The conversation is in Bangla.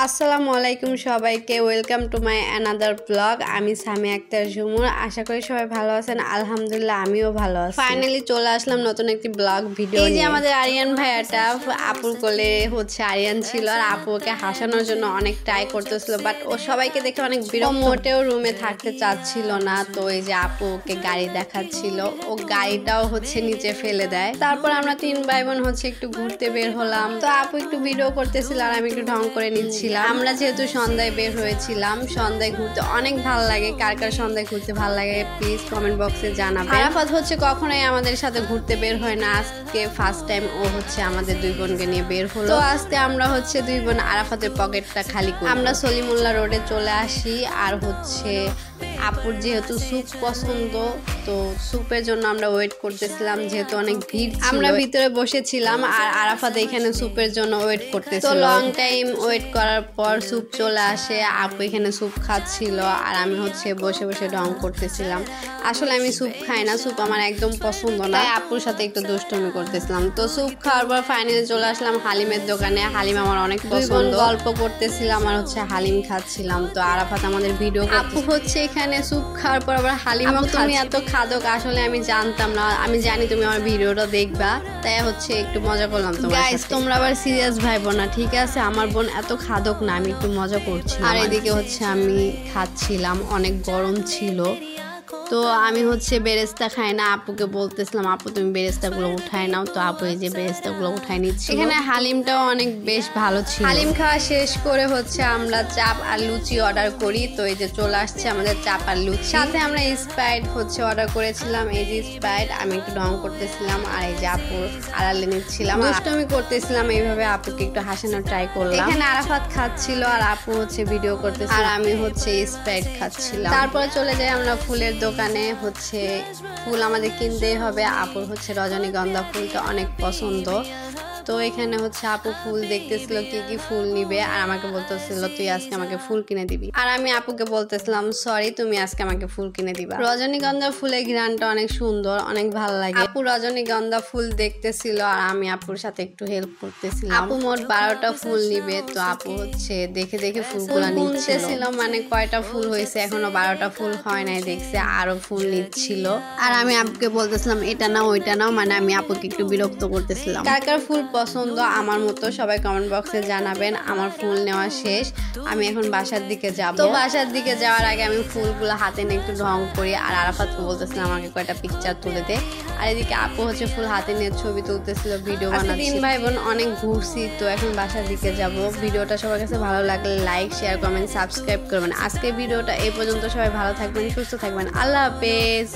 আসসালামু আলাইকুম সবাইকে welcome to my another blog. আমি সামি আক্তার ঝুমুর। আশা করি সবাই ভালো আছেন। আলহামদুলিল্লাহ আমিও ভালো আছি। ফাইনালি চলে আসলাম নতুন একটি ব্লগ ভিডিও। এই যে আমাদের আরিয়ান ভাইয়াটা আপুর কোলে আরিয়ান ছিল, আর আপুকে হাসানোর জন্য অনেক ট্রাই করতেছিল, বাট ও সবাইকে দেখে অনেক বিরক্ত, মোটেও রুমে থাকতে চাচ্ছিল না। তো এই যে আপুকে গাড়ি দেখাচ্ছিল, ও গাড়িটাও নিচে ফেলে দেয়। তারপর আমরা তিন ভাই বোন একটু ঘুরতে বের হলাম। তো আপু একটু ভিডিও করতেছিল আর আমি একটু ঢং করে নিচ্ছি। আমরা যেহেতু সন্ধ্যায় বের হয়েছিলাম, সন্ধ্যায় ঘুরতে অনেক ভালো লাগে। কার কার সন্ধ্যায় ঘুরতে ভালো লাগে প্লিজ কমেন্ট বক্সে জানাবেন। আরাফাত কখনোই আমাদের সাথে ঘুরতে বের হয় না, আজকে ফার্স্ট টাইম ও আমাদের দুই বোনকে নিয়ে বের হলো। তো আজকে আমরা দুই বোন আরাফাতের পকেটটা খালি করি। আমরা সলিমুল্লাহ রোডে চলে আসি, আর আপুর যেহেতু স্যুপ পছন্দ, তো স্যুপের জন্য আমরা ওয়েট করতেছিলাম, যেহেতু অনেক ভিড়। আমরা ভিতরে বসেছিলাম আর আরাফাত এখানে স্যুপের জন্য ওয়েট করতেছিল। তো লং টাইম ওয়েট করার পর স্যুপ চলে আসে। আপু এখানে স্যুপ খাচ্ছিল আর আমি বসে বসে ঢং করতেছিলাম। আসলে আমি স্যুপ খাই না, স্যুপ আমার একদম পছন্দ না, আপুর সাথে একটু দুষ্টুমি করতেছিলাম। তো স্যুপ খাওয়ার পর ফাইনালি চলে আসলাম হালিমের দোকানে। হালিম আমার অনেক পছন্দ। গল্প করতেছিলাম আর হালিম খাচ্ছিলাম। তো আরাফাত আমাদের ভিডিও আপু এখানে স্যুপ খাওয়ার পর আবার হালিম। তুমি এত খাদক, আসলে আমি জানতাম না। আমি জানি তুমি আমার ভিডিওটা দেখবা, তাই একটু মজা করলাম। গাইস তোমরা আবার সিরিয়াস ভাইবো না, ঠিক আছে? আমার বোন এত খাদক না, আমি একটু মজা করছি। আর এদিকে আমি খাচ্ছিলাম, অনেক গরম ছিল। তো আমি বেরেস্তা খাই না, আপুকে বলতেছিলাম আপু তুমি বেরেস্তাগুলো উঠায় নাও। তো আপু এই যে বেরেস্তাগুলো উঠায় নিচ্ছি। এখানে হালিমটাও অনেক বেশ ভালো ছিল। হালিম খাওয়া শেষ করে আমরা চাপ আর লুচি অর্ডার করি। তো এই যে চলে আসছে আমাদের চাপ আর লুচি, সাথে আমরা স্প্রাইট অর্ডার করেছিলাম। এই যে স্প্রাইট, আমি একটু ঢং করতেছিলাম আর এই যে আপুর আড়ালে নিচ্ছিলাম, দুষ্টুমি করতেছিলাম। এইভাবে আপুকে একটু হাসানোর ট্রাই করলাম। এখানে আরাফাত খাচ্ছিল আর আপু ভিডিও করতেছিল, আর আমি স্প্রাইট খাচ্ছিলাম। তারপরে চলে যাই আমরা ফুলের দোকানে। ফুল আমাদের কিনতেই হবে। আপুর রজনীগন্ধা ফুলটা অনেক পছন্দ। তো এখানে আপু ফুল দেখতেছিল কি কি ফুল নিবে, আর আমাকে বলতেছিল তুই আজকে আমাকে ফুল কিনে দিবি। আর আমি আপুকে বলতেছিলাম সরি, তুমি আজকে আমাকে ফুল কিনে দিবা। রজনীগন্ধা ফুলের ঘ্রাণটা অনেক সুন্দর, অনেক ভালো লাগে। আপু রজনীগন্ধা ফুল দেখতেছিল আর আমি আপুর সাথে একটু হেল্প করতেছিলাম। আপু মোট 12টা ফুল নিবে। তো আপু দেখে দেখে ফুলগুলো নিচ্ছিল, মানে কয়টা ফুল হয়েছে, এখনো 12টা ফুল হয় নাই, দেখছে আরো ফুল নিচ্ছিল। আর আমি আপুকে বলতেছিলাম এটা নাও ওইটা নাও, মানে আমি আপুকে একটু বিরক্ত করতেছিলাম। কার কার ফুল পছন্দ আমার মতো সবাই কমেন্ট বক্সে জানাবেন। আমার ফুল নেওয়া শেষ, আমি এখন বাসার দিকে যাব। তো বাসার দিকে যাওয়ার আগে আমি ফুলগুলো হাতে নিয়ে একটু ঢং করি। আর আরাফাতকে বলতেছিলাম আমাকে কয়টা পিকচার তুলে দে। আর এদিকে আপু ফুল হাতে নিয়ে ছবি তুলতেছিল, ভিডিও বানাচ্ছিল। তিন ভাই বোন অনেক ঘুরছি, তো এখন বাসার দিকে যাব। ভিডিওটা সবার কাছে ভালো লাগলে লাইক শেয়ার কমেন্ট সাবস্ক্রাইব করবেন। আজকে ভিডিওটা এই পর্যন্ত। সবাই ভালো থাকবেন, সুস্থ থাকবেন। আল্লাহ হাফেজ।